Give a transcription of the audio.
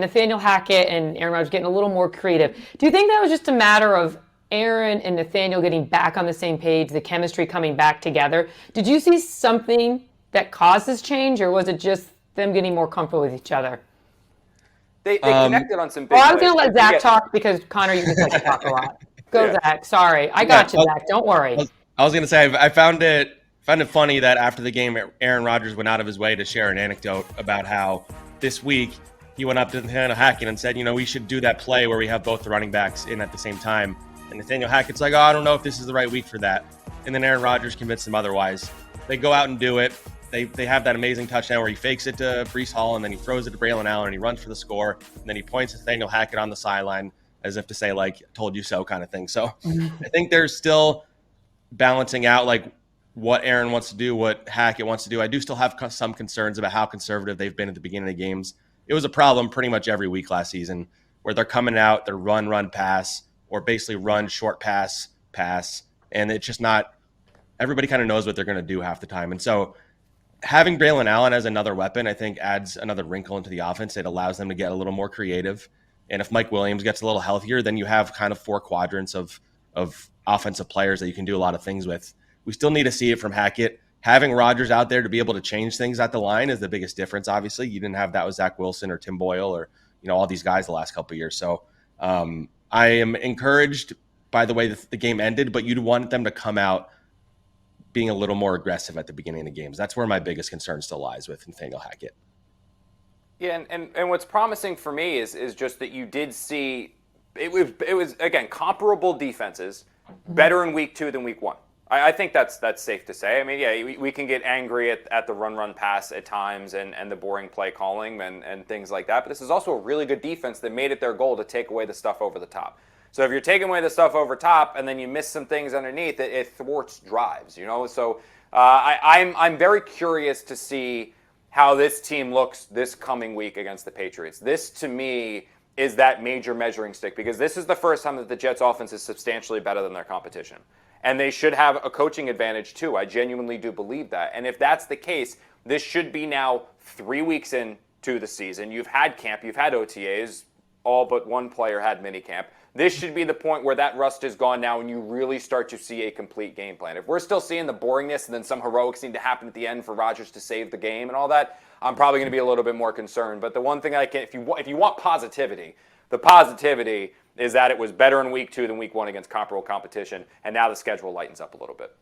Nathaniel Hackett and Aaron Rodgers getting a little more creative. Do you think that was just a matter of Aaron and Nathaniel getting back on the same page, the chemistry coming back together? Did you see something that caused this change, or was it just them getting more comfortable with each other? They connected on some big Well, I was going to plays. let Zach talk because Connor, you just like to talk a lot. Go, Yeah. Zach. Sorry. I got you, Zach. Don't worry. I was going to say, I found it funny that after the game, Aaron Rodgers went out of his way to share an anecdote about how this week he went up to Nathaniel Hackett and said, we should do that play where we have both the running backs in at the same time. And Nathaniel Hackett's like, I don't know if this is the right week for that. And then Aaron Rodgers convinced him otherwise. They go out and do it. They have that amazing touchdown where he fakes it to Breece Hall and then he throws it to Braylon Allen and he runs for the score. And then he points at Nathaniel Hackett on the sideline as if to say, like, told you so kind of thing. So I think there's still balancing out, like, what Aaron wants to do, what Hackett wants to do. I do still have some concerns about how conservative they've been at the beginning of the games. It was a problem pretty much every week last season where they're coming out, they're run, pass, or basically run, short pass. And it's just not – everybody kind of knows what they're going to do half the time. And so having Braylon Allen as another weapon, I think, adds another wrinkle into the offense. It allows them to get a little more creative. And if Mike Williams gets a little healthier, then you have kind of four quadrants of offensive players that you can do a lot of things with. We still need to see it from Hackett. Having Rodgers out there to be able to change things at the line is the biggest difference, obviously. You didn't have that with Zach Wilson or Tim Boyle or all these guys the last couple of years. So I am encouraged by the way the game ended, but you'd want them to come out being a little more aggressive at the beginning of the games. That's where my biggest concern still lies with Nathaniel Hackett. Yeah, and what's promising for me is just that you did see it was again comparable defenses, better in week 2 than week 1. I think that's safe to say. I mean, yeah, we can get angry at the run pass at times and the boring play calling and things like that. But this is also a really good defense that made it their goal to take away the stuff over the top. So if you're taking away the stuff over top and then you miss some things underneath, it thwarts drives. So I'm very curious to see how this team looks this coming week against the Patriots. This, to me, is that major measuring stick because this is the first time that the Jets' offense is substantially better than their competition. And they should have a coaching advantage, too. I genuinely do believe that. And if that's the case, this should be now 3 weeks into the season. You've had camp. You've had OTAs. All but one player had minicamp. This should be the point where that rust is gone now and you really start to see a complete game plan. If we're still seeing the boringness and then some heroics need to happen at the end for Rodgers to save the game and all that, I'm probably going to be a little bit more concerned. But the one thing if you want positivity, the positivity is that it was better in week 2 than week 1 against comparable competition, and now the schedule lightens up a little bit.